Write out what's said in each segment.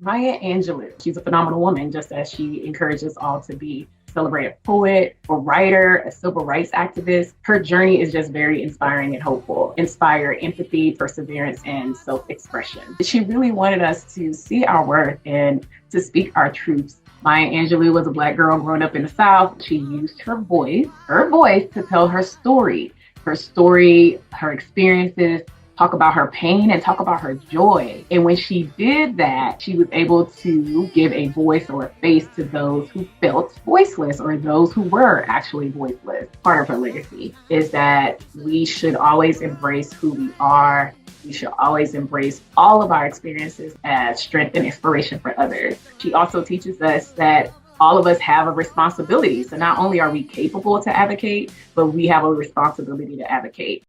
Maya Angelou. She's a phenomenal woman, just as she encourages all to be celebrated poet, a writer, a civil rights activist. Her journey is just very inspiring and hopeful, inspire empathy, perseverance, and self-expression. She really wanted us to see our worth and to speak our truths. Maya Angelou was a Black girl growing up in the South. She used her voice to tell her story, her experiences, talk about her pain and talk about her joy. And when she did that, she was able to give a voice or a face to those who felt voiceless or those who were actually voiceless. Part of her legacy is that we should always embrace who we are. We should always embrace all of our experiences as strength and inspiration for others. She also teaches us that all of us have a responsibility. So not only are we capable to advocate, but we have a responsibility to advocate.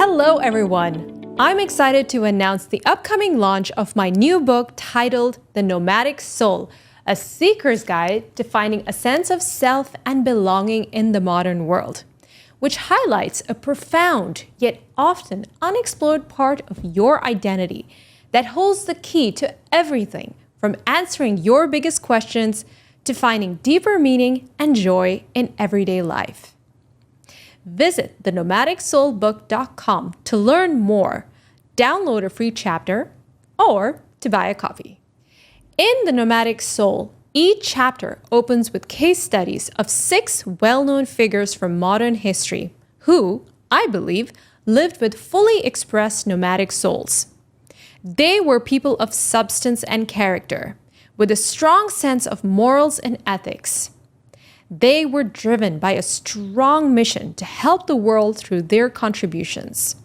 Hello, everyone. I'm excited to announce the upcoming launch of my new book titled The Nomadic Soul, a seeker's guide to finding a sense of self and belonging in the modern world, which highlights a profound yet often unexplored part of your identity that holds the key to everything from answering your biggest questions to finding deeper meaning and joy in everyday life. Visit thenomadicsoulbook.com to learn more, download a free chapter, or to buy a copy. In The Nomadic Soul, each chapter opens with case studies of 6 well-known figures from modern history who, I believe, lived with fully expressed nomadic souls. They were people of substance and character, with a strong sense of morals and ethics. They were driven by a strong mission to help the world through their contributions.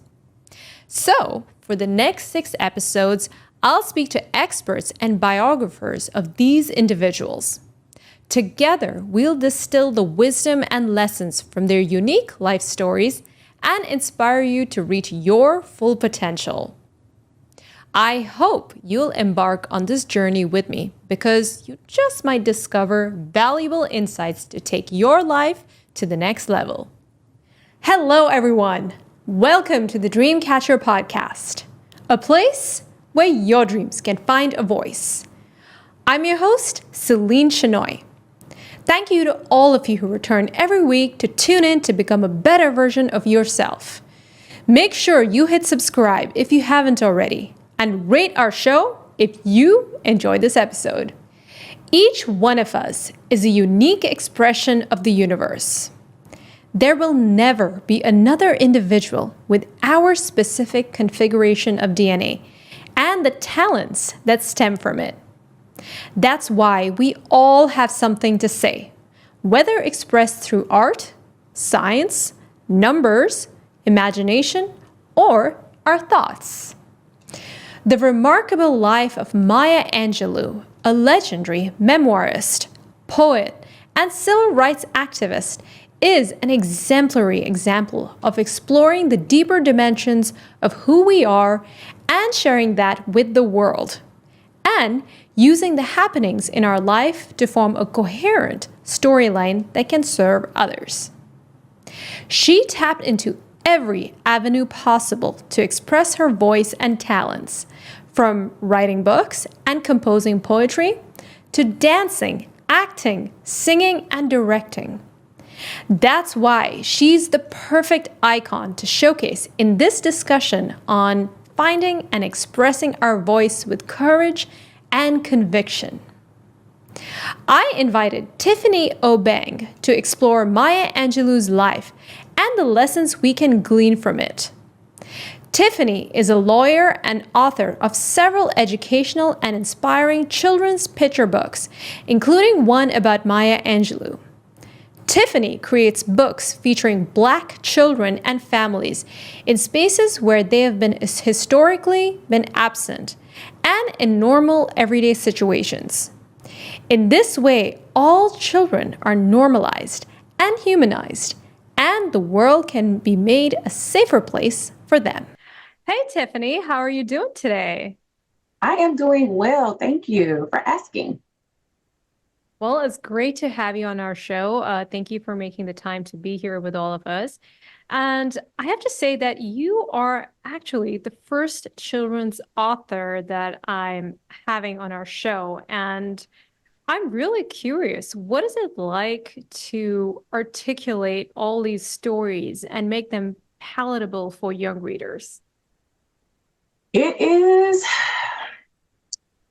So, for the next 6 episodes, I'll speak to experts and biographers of these individuals. Together, we'll distill the wisdom and lessons from their unique life stories and inspire you to reach your full potential. I hope you'll embark on this journey with me because you just might discover valuable insights to take your life to the next level. Hello, everyone. Welcome to the Dreamcatcher podcast, a place where your dreams can find a voice. I'm your host, Celine Chenoy. Thank you to all of you who return every week to tune in to become a better version of yourself. Make sure you hit subscribe if you haven't already, and rate our show if you enjoyed this episode. Each one of us is a unique expression of the universe. There will never be another individual with our specific configuration of DNA and the talents that stem from it. That's why we all have something to say, whether expressed through art, science, numbers, imagination, or our thoughts. The remarkable life of Maya Angelou, a legendary memoirist, poet, and civil rights activist, is an exemplary example of exploring the deeper dimensions of who we are and sharing that with the world, and using the happenings in our life to form a coherent storyline that can serve others. She tapped into every avenue possible to express her voice and talents, from writing books and composing poetry to dancing, acting, singing, and directing. That's why she's the perfect icon to showcase in this discussion on finding and expressing our voice with courage and conviction. I invited Tiffany Obeng to explore Maya Angelou's life and the lessons we can glean from it. Tiffany is a lawyer and author of several educational and inspiring children's picture books, including one about Maya Angelou. Tiffany creates books featuring Black children and families in spaces where they have been historically been absent and in normal everyday situations. In this way, all children are normalized and humanized, and the world can be made a safer place for them. Hey, Tiffany, how are you doing today? I am doing well. Thank you for asking. Well, it's great to have you on our show. Thank you for making the time to be here with all of us. And I have to say that you are actually the first children's author that I'm having on our show. And I'm really curious, what is it like to articulate all these stories and make them palatable for young readers? It is,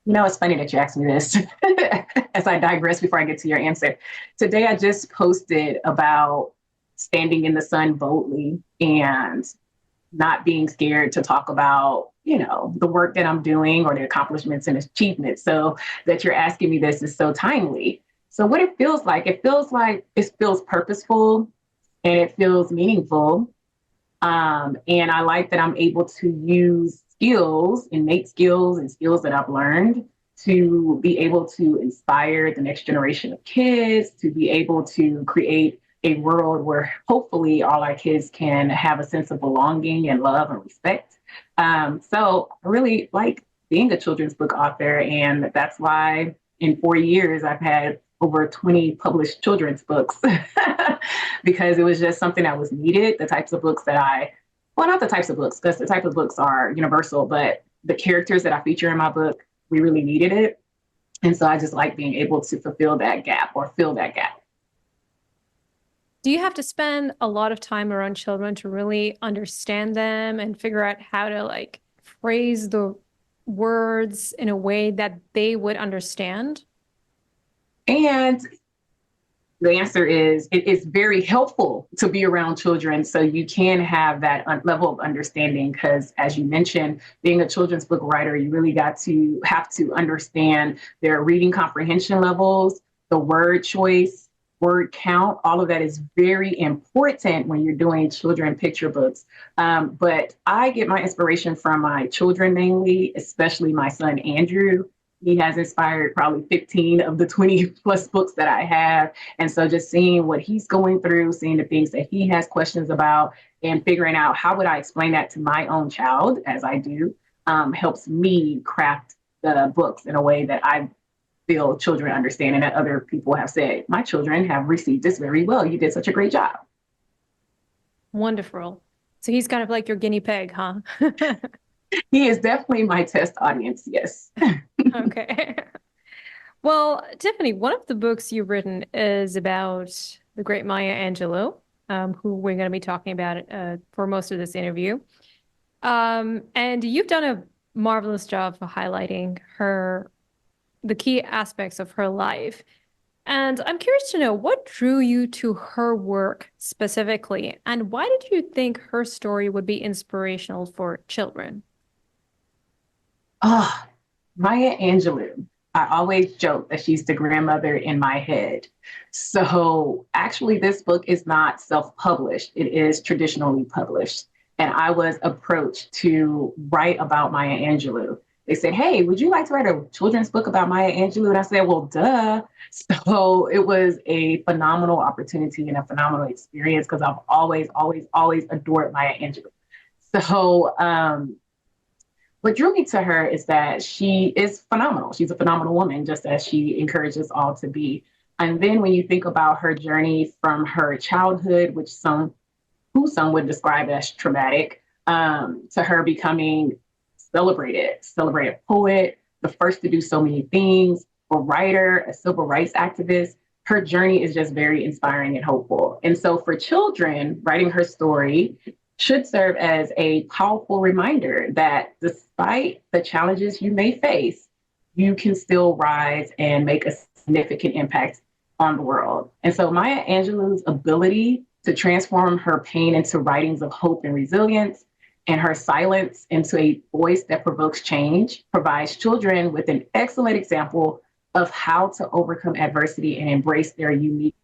it's funny that you asked me this as I digress before I get to your answer. Today, I just posted about standing in the sun boldly and not being scared to talk about, the work that I'm doing or the accomplishments and achievements. So that you're asking me this is so timely. So what it feels purposeful and it feels meaningful. And I like that I'm able to use innate skills and skills that I've learned to be able to inspire the next generation of kids, to be able to create a world where hopefully all our kids can have a sense of belonging and love and respect. So I really like being a children's book author. And that's why in 4 years, I've had over 20 published children's books because it was just something that was needed. The types of books that not the types of books, because the type of books are universal, but the characters that I feature in my book, we really needed it. And so I just like being able to fulfill that gap or fill that gap. Do you have to spend a lot of time around children to really understand them and figure out how to like phrase the words in a way that they would understand? And the answer is it is very helpful to be around children so you can have that level of understanding because as you mentioned, being a children's book writer, you really have to understand their reading comprehension levels, the word choice, word count. All of that is very important when you're doing children picture books. But I get my inspiration from my children mainly, especially my son Andrew. He has inspired probably 15 of the 20 plus books that I have. And so just seeing what he's going through, seeing the things that he has questions about, and figuring out how would I explain that to my own child as I do, helps me craft the books in a way that I feel children understand and that other people have said, my children have received this very well. You did such a great job. Wonderful. So he's kind of like your guinea pig, huh? He is definitely my test audience. Yes. Okay. Well, Tiffany, one of the books you've written is about the great Maya Angelou, who we're going to be talking about for most of this interview. And you've done a marvelous job of highlighting the key aspects of her life. And I'm curious to know what drew you to her work specifically, and why did you think her story would be inspirational for children? Ah, Maya Angelou. I always joke that she's the grandmother in my head. So actually, this book is not self-published. It is traditionally published. And I was approached to write about Maya Angelou. They said, hey, would you like to write a children's book about Maya Angelou? And I said, well, duh. So it was a phenomenal opportunity and a phenomenal experience because I've always, always, always adored Maya Angelou. So what drew me to her is that she is phenomenal. She's a phenomenal woman, just as she encourages all to be. And then when you think about her journey from her childhood, who some would describe as traumatic, to her becoming celebrated poet, the first to do so many things, a writer, a civil rights activist. Her journey is just very inspiring and hopeful. And so for children, writing her story should serve as a powerful reminder that despite the challenges you may face, you can still rise and make a significant impact on the world. And so Maya Angelou's ability to transform her pain into writings of hope and resilience and her silence into a voice that provokes change provides children with an excellent example of how to overcome adversity and embrace their unique.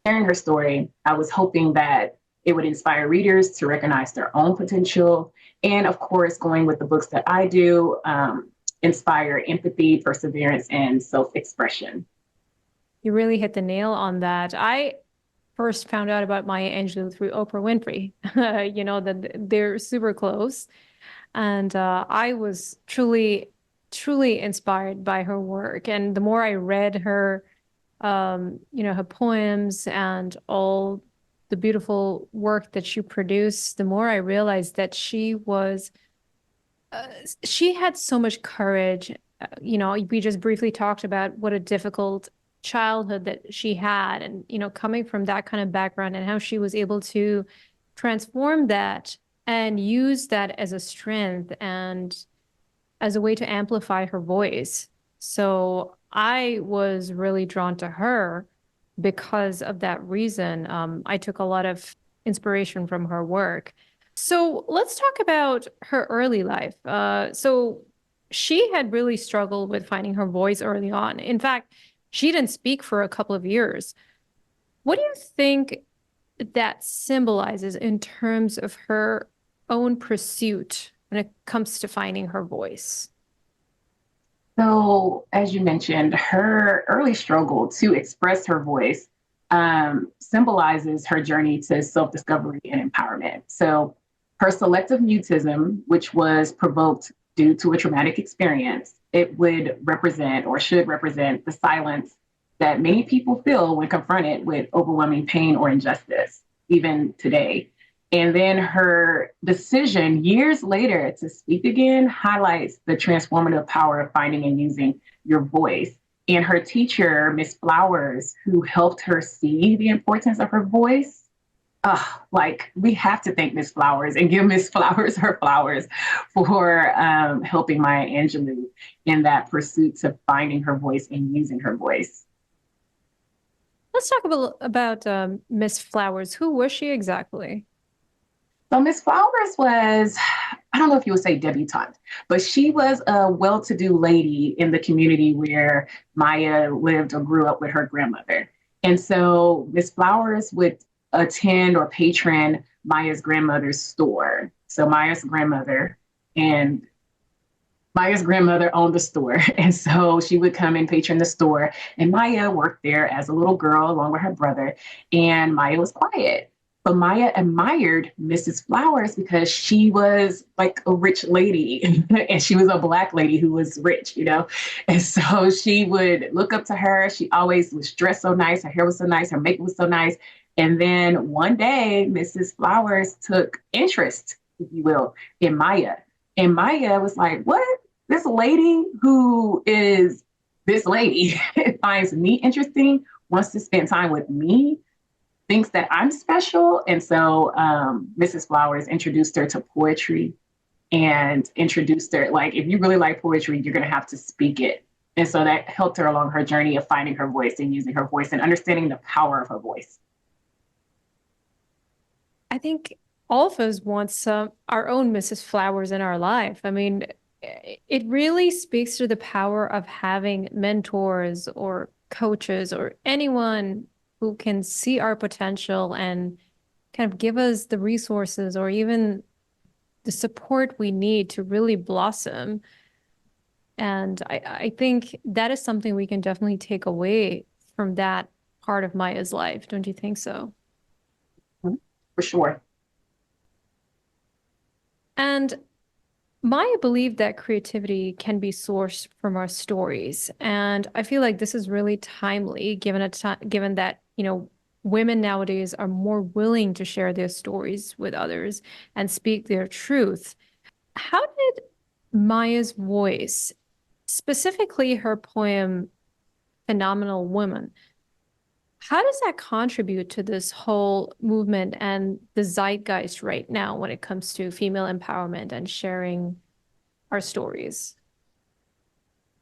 Sharing her story, I was hoping that it would inspire readers to recognize their own potential. And of course, going with the books that I do, inspire empathy, perseverance, and self-expression. You really hit the nail on that. I first found out about Maya Angelou through Oprah Winfrey. You know, that they're super close. And I was truly, truly inspired by her work. And the more I read her, her poems and all the beautiful work that she produced, the more I realized that she had so much courage. We just briefly talked about what a difficult childhood that she had, and coming from that kind of background and how she was able to transform that and use that as a strength and as a way to amplify her voice. So I was really drawn to her because of that reason. I took a lot of inspiration from her work. So let's talk about her early life. So she had really struggled with finding her voice early on. In fact, she didn't speak for a couple of years. What do you think that symbolizes in terms of her own pursuit when it comes to finding her voice? So, as you mentioned, her early struggle to express her voice symbolizes her journey to self discovery and empowerment. So, her selective mutism, which was provoked due to a traumatic experience, it would represent or should represent the silence that many people feel when confronted with overwhelming pain or injustice, even today. And then her decision years later to speak again highlights the transformative power of finding and using your voice. And her teacher, Miss Flowers, who helped her see the importance of her voice, like we have to thank Miss Flowers and give Miss Flowers her flowers for helping Maya Angelou in that pursuit to finding her voice and using her voice. Let's talk about Miss Flowers. Who was she exactly? So Miss Flowers was, I don't know if you would say debutante, but she was a well-to-do lady in the community where Maya lived or grew up with her grandmother. And so Miss Flowers would attend or patron Maya's grandmother's store. So and Maya's grandmother owned the store. And so she would come and patron the store. And Maya worked there as a little girl along with her brother. And Maya was quiet. But Maya admired Mrs. Flowers because she was like a rich lady and she was a Black lady who was rich, you know? And so she would look up to her. She always was dressed so nice. Her hair was so nice. Her makeup was so nice. And then one day, Mrs. Flowers took interest, if you will, in Maya. And Maya was like, what? This lady who is this lady finds me interesting, wants to spend time with me, thinks that I'm special. And so Mrs. Flowers introduced her to poetry and introduced her, like, if you really like poetry, you're going to have to speak it. And so that helped her along her journey of finding her voice and using her voice and understanding the power of her voice. I think all of us want our own Mrs. Flowers in our life. I mean, it really speaks to the power of having mentors or coaches or anyone who can see our potential and kind of give us the resources or even the support we need to really blossom. And I think that is something we can definitely take away from that part of Maya's life. Don't you think so? For sure. And Maya believed that creativity can be sourced from our stories. And I feel like this is really timely given that, women nowadays are more willing to share their stories with others and speak their truth. How did Maya's voice, specifically her poem Phenomenal Woman, how does that contribute to this whole movement and the zeitgeist right now when it comes to female empowerment and sharing our stories?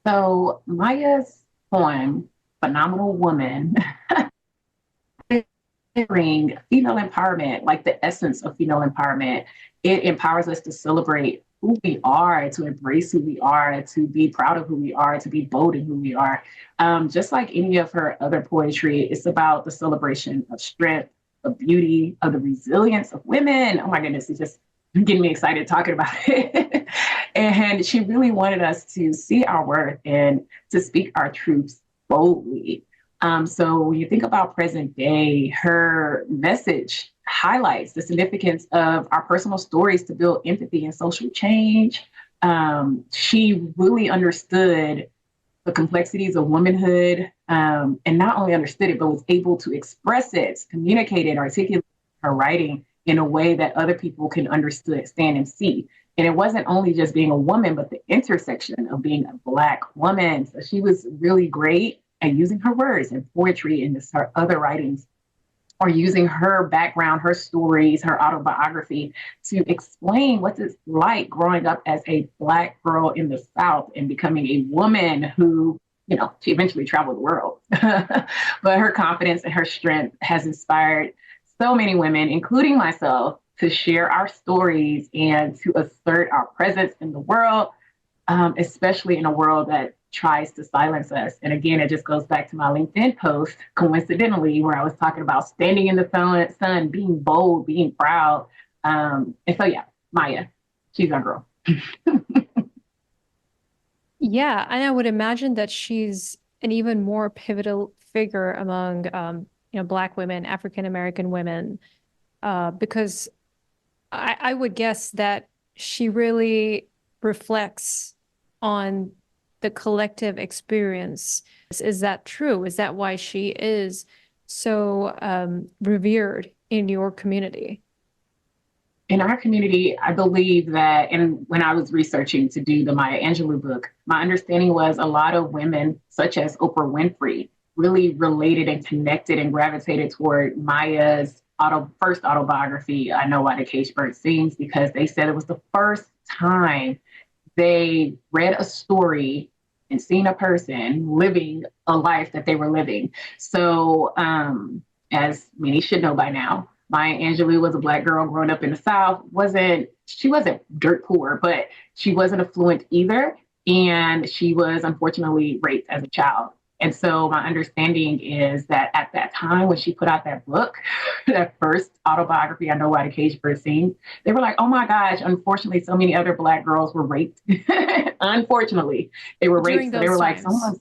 So Maya's poem, Phenomenal Woman, female empowerment, like the essence of female empowerment. It empowers us to celebrate who we are, to embrace who we are, to be proud of who we are, to be bold in who we are. Just like any of her other poetry, it's about the celebration of strength, of beauty, of the resilience of women. Oh my goodness, it's just getting me excited talking about it. And she really wanted us to see our worth and to speak our truths boldly. So when you think about present day, her message highlights the significance of our personal stories to build empathy and social change. She really understood the complexities of womanhood, and not only understood it, but was able to express it, communicate it, articulate her writing in a way that other people can understand and see. And it wasn't only just being a woman, but the intersection of being a Black woman. So she was really great at using her words and poetry and her other writings, or using her background, her stories, her autobiography to explain what it's like growing up as a Black girl in the South and becoming a woman who, she eventually traveled the world. But her confidence and her strength has inspired so many women, including myself, to share our stories and to assert our presence in the world, especially in a world that tries to silence us. And again, it just goes back to my LinkedIn post, coincidentally, where I was talking about standing in the sun, being bold, being proud. And so, yeah, Maya, she's our girl. Yeah, and I would imagine that she's an even more pivotal figure among, Black women, African American women, because I would guess that she really reflects on the collective experience. Is that true? Is that why she is so revered in your community? In our community, I believe that, and when I was researching to do the Maya Angelou book, my understanding was a lot of women, such as Oprah Winfrey, really related and connected and gravitated toward Maya's first autobiography, I Know Why the Cage Bird Sings, because they said it was the first time they read a story and seen a person living a life that they were living. So, as many should know by now, Maya Angelou was a Black girl growing up in the South. She wasn't dirt poor, but she wasn't affluent either. And she was unfortunately raped as a child. And so my understanding is that at that time, when she put out that book, that first autobiography, I Know Why the Cage Bird Sings, they were like, oh my gosh, unfortunately, so many other Black girls were raped. Unfortunately, they were raped. So they were like, someone's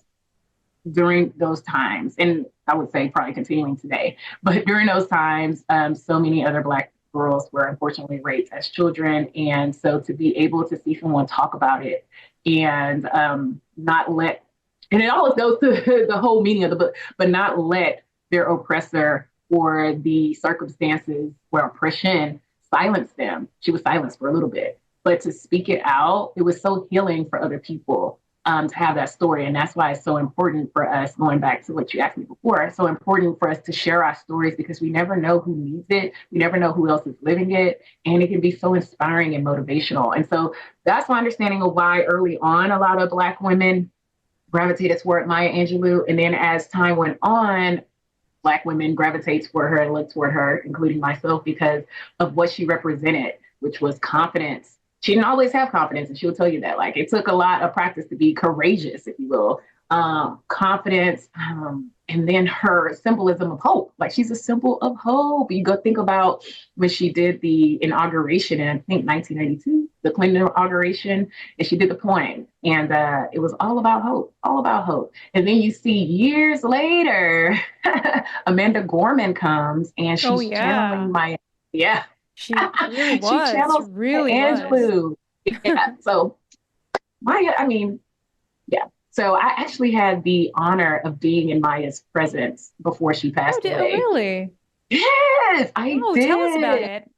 during those times, and I would say probably continuing today, but during those times, so many other Black girls were unfortunately raped as children. And so to be able to see someone talk about it and not let, and it always goes to the whole meaning of the book, but not let their oppressor or the circumstances where oppression silence them. She was silenced for a little bit, but to speak it out, it was so healing for other people. To have that story. And that's why it's so important for us, going back to what you asked me before, it's so important for us to share our stories, because we never know who needs it. We never know who else is living it. And it can be so inspiring and motivational. And so that's my understanding of why early on, a lot of Black women gravitated toward Maya Angelou. And then as time went on, Black women gravitated toward her and looked toward her, including myself, because of what she represented, which was confidence. She didn't always have confidence, and she'll tell you that. Like, it took a lot of practice to be courageous, if you will. Confidence, and then her symbolism of hope. Like, she's a symbol of hope. You go think about when she did the inauguration in, I think, 1992, the Clinton inauguration, and she did the poem, and it was all about hope, all about hope. And then you see years later, Amanda Gorman comes, and she's channeling Maya. Yeah. She really was. She channels really Angelou. Yeah. So Maya, I mean, yeah. So I actually had the honor of being in Maya's presence before she passed away. Oh, really? Yes, I did. Tell us about it.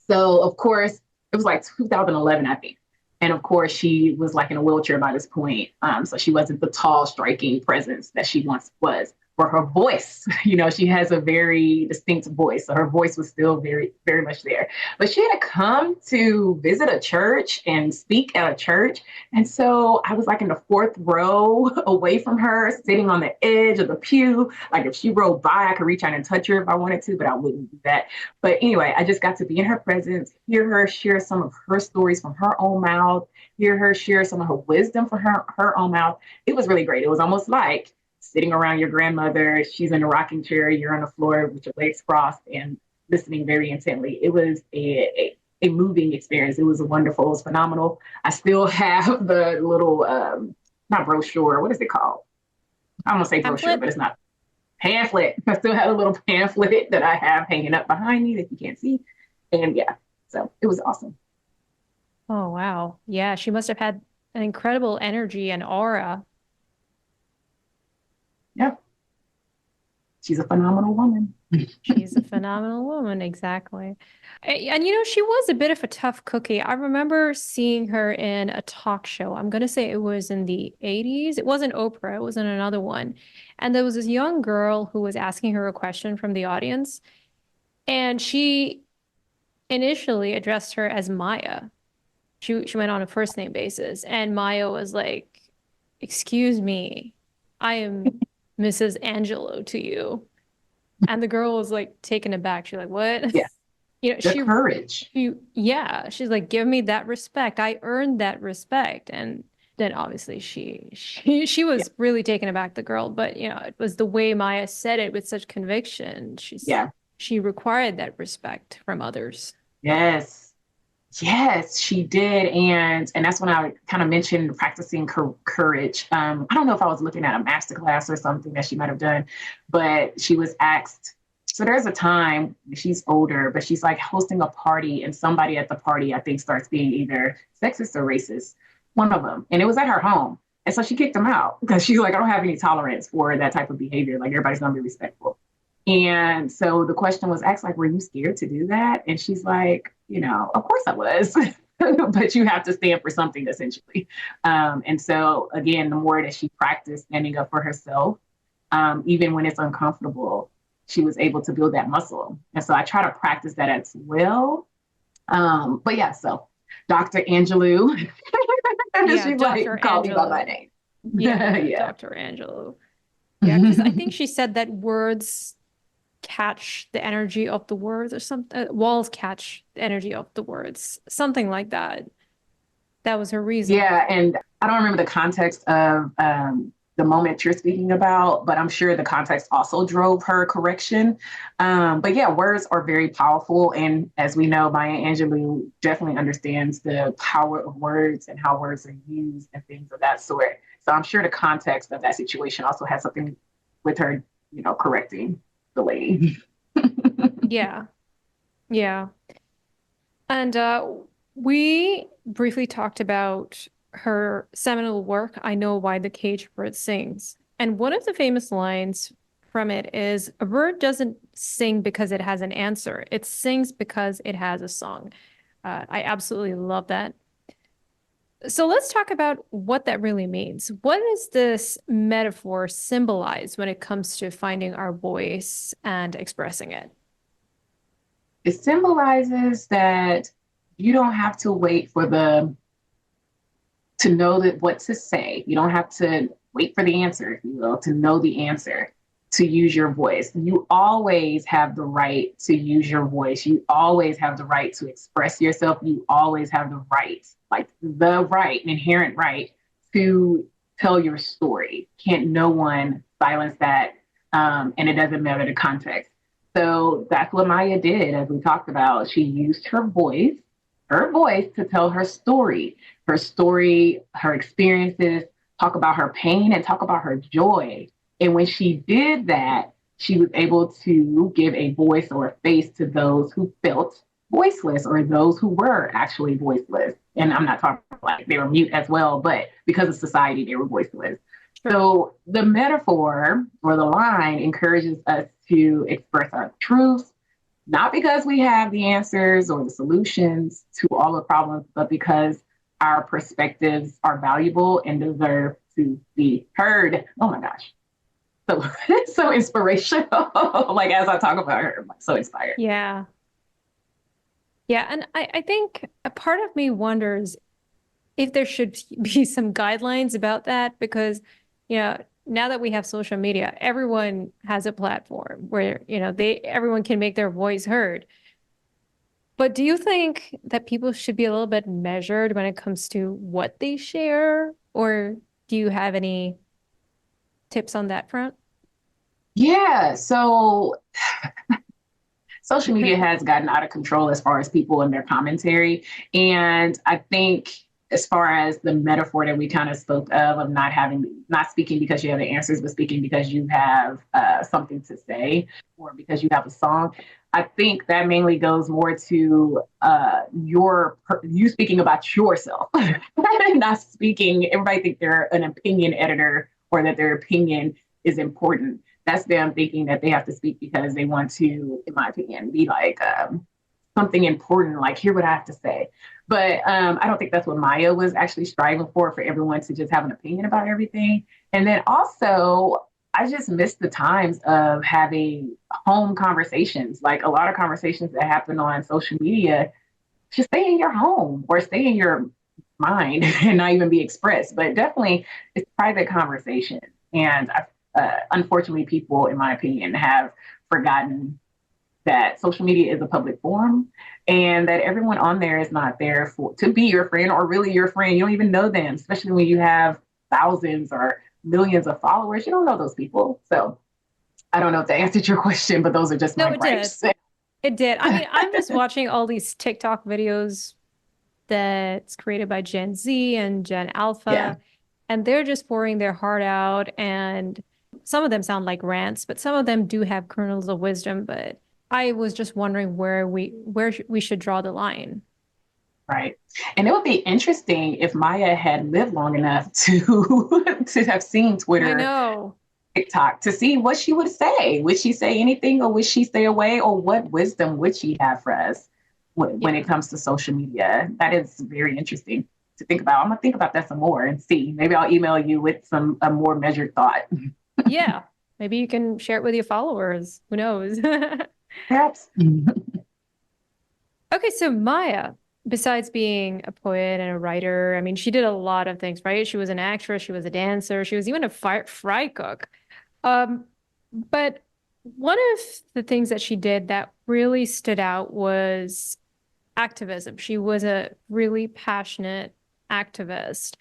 So, of course, it was like 2011, I think. And of course, she was like in a wheelchair by this point. So she wasn't the tall, striking presence that she once was. For her voice, she has a very distinct voice. So her voice was still very, very much there. But she had to come to visit a church and speak at a church. And so I was like in the fourth row away from her, sitting on the edge of the pew. Like, if she rode by, I could reach out and touch her if I wanted to, but I wouldn't do that. But anyway, I just got to be in her presence, hear her share some of her stories from her own mouth, hear her share some of her wisdom from her own mouth. It was really great. It was almost like sitting around your grandmother. She's in a rocking chair, you're on the floor with your legs crossed and listening very intently. It was a moving experience. It was wonderful. It was phenomenal. I still have the little, not brochure, what is it called? I'm going to say brochure, but it's not. pamphlet. I still had a little pamphlet that I have hanging up behind me that you can't see. And yeah, so it was awesome. Oh, wow. Yeah, she must have had an incredible energy and aura. Yeah, she's a phenomenal woman. She's a phenomenal woman, exactly. And you know, she was a bit of a tough cookie. I remember seeing her in a talk show. I'm going to say it was in the 80s. It wasn't Oprah, it was in another one. And there was this young girl who was asking her a question from the audience, and she initially addressed her as Maya. She went on a first name basis, and Maya was like, "Excuse me, I am Mrs. Angelou to you." And the girl was like taken aback. She's like, "What?" Yeah, You know, the courage. yeah, she's like, "Give me that respect. I earned that respect." And then obviously she Yeah, was really taken aback, the girl, but you know, it was the way Maya said it with such conviction. yeah, She required that respect from others. yes. Yes, she did. And that's when I kind of mentioned practicing courage. I don't know if I was looking at a master class or something that she might have done, but she was asked. So there's a time, she's older, but she's like hosting a party, and somebody at the party, I think, starts being either sexist or racist, one of them. And it was at her home. And so she kicked them out because she's like, I don't have any tolerance for that type of behavior. Like, everybody's going to be respectful. And so the question was asked, like, were you scared to do that? And she's like, of course I was. But you have to stand for something, essentially. And so, again, the more that she practiced standing up for herself, even when it's uncomfortable, she was able to build that muscle. And so I try to practice that as well. But yeah, so Dr. Angelou, Yeah, she's like, Dr. call me by my Angelou. name. Yeah, Yeah. Dr. Angelou. Yeah, because I think she said that words catch the energy of the words or something. Walls catch the energy of the words, something like that. That was her reason. Yeah, and I don't remember the context of the moment you're speaking about, but I'm sure the context also drove her correction. But yeah, words are very powerful. And as we know, Maya Angelou definitely understands the power of words and how words are used and things of that sort. So I'm sure the context of that situation also has something with her, correcting the lady. Yeah, yeah. And we briefly talked about her seminal work, I Know Why the Caged Bird Sings. And one of the famous lines from it is, a bird doesn't sing because it has an answer, it sings because it has a song. I absolutely love that. So let's talk about what that really means. What does this metaphor symbolize when it comes to finding our voice and expressing it? It symbolizes that you don't have to wait for to know that what to say. You don't have to wait for the answer, if you will, to know the answer, to use your voice. You always have the right to use your voice. You always have the right to express yourself. You always have the right, like the right, an inherent right to tell your story. Can't no one silence that. And it doesn't matter the context. So that's what Maya did, as we talked about. She used her voice to tell her story, her experiences, talk about her pain and talk about her joy. And when she did that, she was able to give a voice or a face to those who felt voiceless or those who were actually voiceless. And I'm not talking like they were mute as well, but because of society, they were voiceless. Sure. So the metaphor or the line encourages us to express our truths, not because we have the answers or the solutions to all the problems, but because our perspectives are valuable and deserve to be heard. Oh my gosh. So it's so inspirational. Like, as I talk about her, I'm like, so inspired. Yeah. Yeah. And I think a part of me wonders if there should be some guidelines about that because, you know, now that we have social media, everyone has a platform where, you know, everyone can make their voice heard. But do you think that people should be a little bit measured when it comes to what they share? Or do you have any tips on that front? Yeah. So social media has gotten out of control as far as people and their commentary. And I think as far as the metaphor that we kind of spoke of not speaking because you have the answers, but speaking because you have something to say or because you have a song. I think that mainly goes more to you speaking about yourself, not speaking. Everybody think they're an opinion editor or that their opinion is important. That's them thinking that they have to speak because they want to, in my opinion, be like something important, like hear what I have to say. But I don't think that's what Maya was actually striving for everyone to just have an opinion about everything. And then also, I just miss the times of having home conversations, like a lot of conversations that happen on social media, just stay in your home or stay in your mind and not even be expressed. But definitely, it's private conversation. And unfortunately, people, in my opinion, have forgotten that social media is a public forum and that everyone on there is not there to be your friend or really your friend. You don't even know them, especially when you have thousands or millions of followers. You don't know those people. So I don't know if that answered your question, but those are just my gripes. It did. I mean, I'm just watching all these TikTok videos that's created by Gen Z and Gen Alpha, and they're just pouring their heart out. And some of them sound like rants, but some of them do have kernels of wisdom. But I was just wondering where we should draw the line. Right. And it would be interesting if Maya had lived long enough to to have seen Twitter. I know. TikTok to see what she would say. Would she say anything or would she stay away? Or what wisdom would she have for us when it comes to social media? That is very interesting to think about. I'm going to think about that some more and see. Maybe I'll email you with a more measured thought. Yeah. Maybe you can share it with your followers. Who knows? Perhaps. Okay, so Maya, besides being a poet and a writer, I mean, she did a lot of things, right? She was an actress, she was a dancer, she was even a fry cook. But one of the things that she did that really stood out was activism. She was a really passionate activist.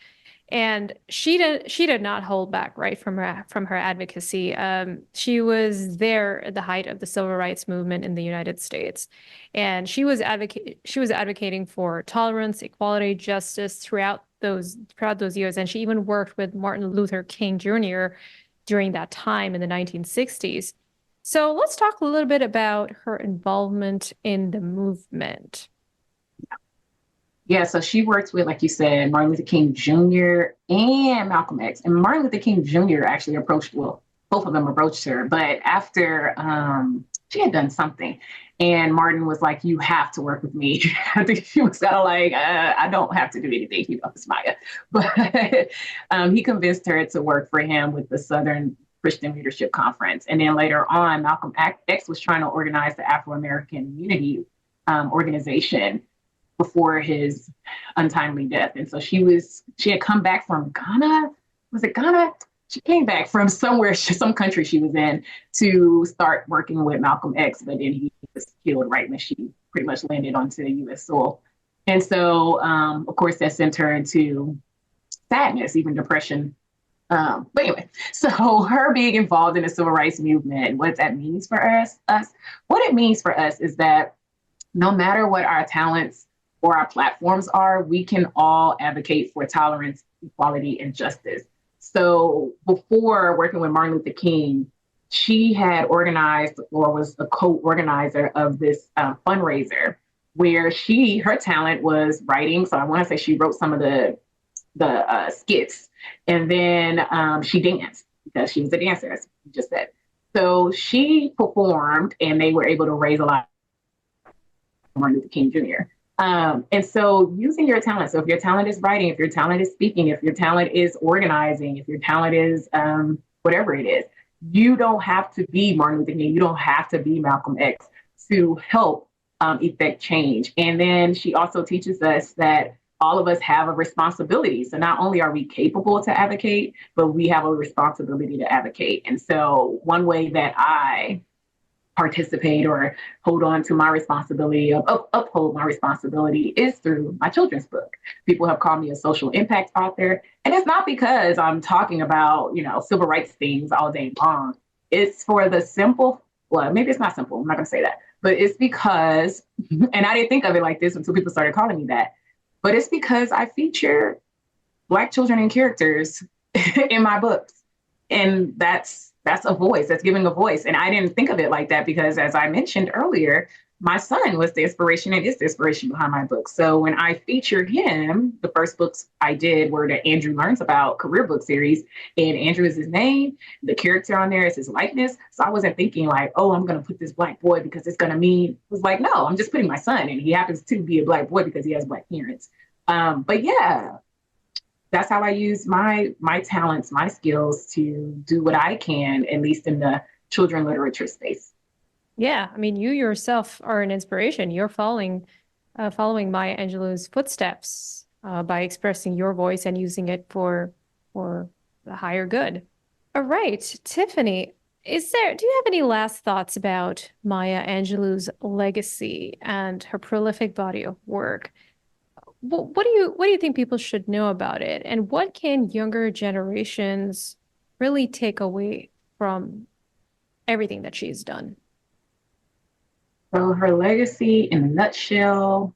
And she did not hold back, right, from her advocacy. She was there at the height of the civil rights movement in the United States, and she was advocating for tolerance, equality, justice throughout those years. And she even worked with Martin Luther King Jr. during that time in the 1960s. So let's talk a little bit about her involvement in the movement. Yeah, so she worked with, like you said, Martin Luther King Jr. and Malcolm X. And Martin Luther King Jr. actually both of them approached her. But after she had done something, and Martin was like, you have to work with me. I think she was kind of like, I don't have to do anything, it's Maya. But he convinced her to work for him with the Southern Christian Leadership Conference. And then later on, Malcolm X was trying to organize the Afro-American Unity organization before his untimely death. And so she had come back from Ghana. Was it Ghana? She came back from somewhere, some country she was in to start working with Malcolm X, but then he was killed right when she pretty much landed onto US soil. And so, of course, that sent her into sadness, even depression. But anyway, so her being involved in the civil rights movement, what that means for us, what it means for us is that no matter what our talents or our platforms are, we can all advocate for tolerance, equality, and justice. So before working with Martin Luther King, she had organized or was a co-organizer of this fundraiser where her talent was writing. So I want to say she wrote some of the skits, and then she danced because she was a dancer, as you just said. So she performed, and they were able to raise a lot for Martin Luther King Jr. And so using your talent. So if your talent is writing, if your talent is speaking, if your talent is organizing, if your talent is whatever it is, you don't have to be Martin Luther King. You don't have to be Malcolm X to help effect change. And then she also teaches us that all of us have a responsibility. So not only are we capable to advocate, but we have a responsibility to advocate. And so one way that I participate or hold on to my responsibility uphold my responsibility is through my children's book. People have called me a social impact author, and it's not because I'm talking about civil rights things all day long. It's for the simple, well, maybe it's not simple, I'm not going to say that, but it's because, and I didn't think of it like this until people started calling me that, but it's because I feature Black children and characters in my books. And that's a voice, that's giving a voice. And I didn't think of it like that because, as I mentioned earlier, my son was the inspiration and is the inspiration behind my book. So when I featured him, the first books I did were the Andrew Learns About career book series, and Andrew is his name. The character on there is his likeness. So I wasn't thinking like, oh, I'm going to put this Black boy because it's going to mean, it was like, no, I'm just putting my son, and he happens to be a Black boy because he has Black parents. But yeah, that's how I use my talents, my skills to do what I can, at least in the children literature space. Yeah, I mean, you yourself are an inspiration. You're following Maya Angelou's footsteps by expressing your voice and using it for the higher good. All right, Tiffany, do you have any last thoughts about Maya Angelou's legacy and her prolific body of work? What do you think people should know about it, and what can younger generations really take away from everything that she's done? So her legacy, in a nutshell,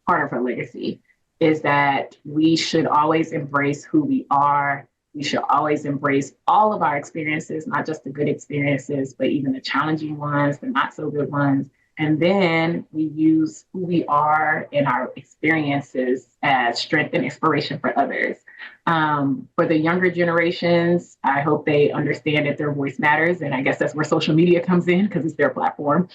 part of her legacy is that we should always embrace who we are. We should always embrace all of our experiences, not just the good experiences, but even the challenging ones, the not so good ones. And then we use who we are and our experiences as strength and inspiration for others. For the younger generations, I hope they understand that their voice matters. And I guess that's where social media comes in because it's their platform,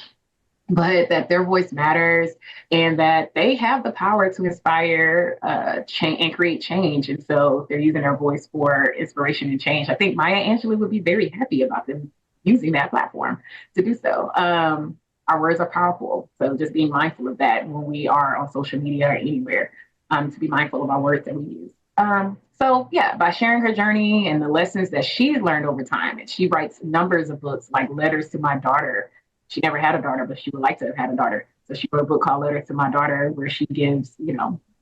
but that their voice matters and that they have the power to inspire change and create change. And so they're using their voice for inspiration and change. I think Maya Angelou would be very happy about them using that platform to do so. Our words are powerful. So just being mindful of that when we are on social media or anywhere, to be mindful of our words that we use. So yeah, by sharing her journey and the lessons that she's learned over time, and she writes numbers of books like Letters to My Daughter. She never had a daughter, but she would like to have had a daughter. So she wrote a book called Letters to My Daughter, where she gives,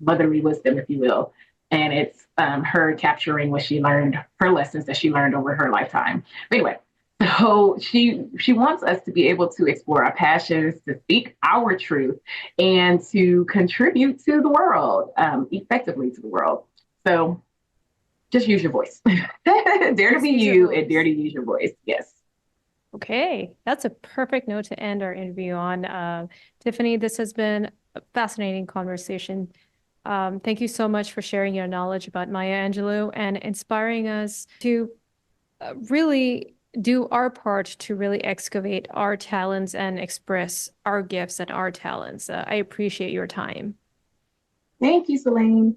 motherly wisdom, if you will. And it's her capturing what she learned, her lessons that she learned over her lifetime. But anyway, so she wants us to be able to explore our passions, to speak our truth, and to contribute to the world, effectively to the world. So just use your voice. Dare to be you and dare to use your voice. Yes. Okay, that's a perfect note to end our interview on. Tiffany, this has been a fascinating conversation. Thank you so much for sharing your knowledge about Maya Angelou and inspiring us to really do our part to really excavate our talents and express our gifts and our talents. I appreciate your time. Thank you, Celine.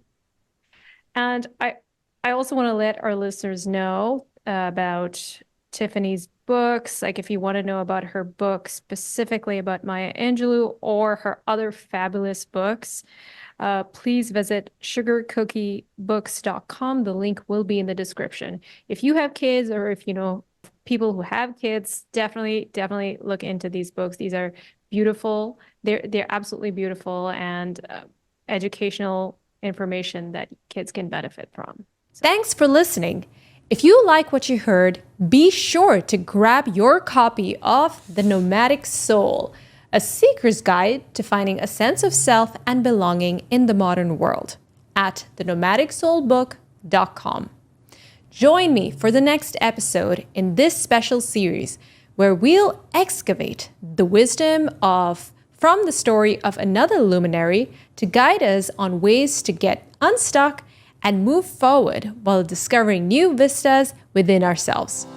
And I also want to let our listeners know about Tiffany's books. Like, if you want to know about her book, specifically about Maya Angelou or her other fabulous books, please visit sugarcookiebooks.com. The link will be in the description. If you have kids, or if you know people who have kids, definitely look into these books. These are beautiful. They're absolutely beautiful, and educational information that kids can benefit from. So. Thanks for listening. If you like what you heard, be sure to grab your copy of The Nomadic Soul, a seeker's guide to finding a sense of self and belonging in the modern world, at thenomadicsoulbook.com. Join me for the next episode in this special series, where we'll excavate the wisdom from the story of another luminary to guide us on ways to get unstuck and move forward while discovering new vistas within ourselves.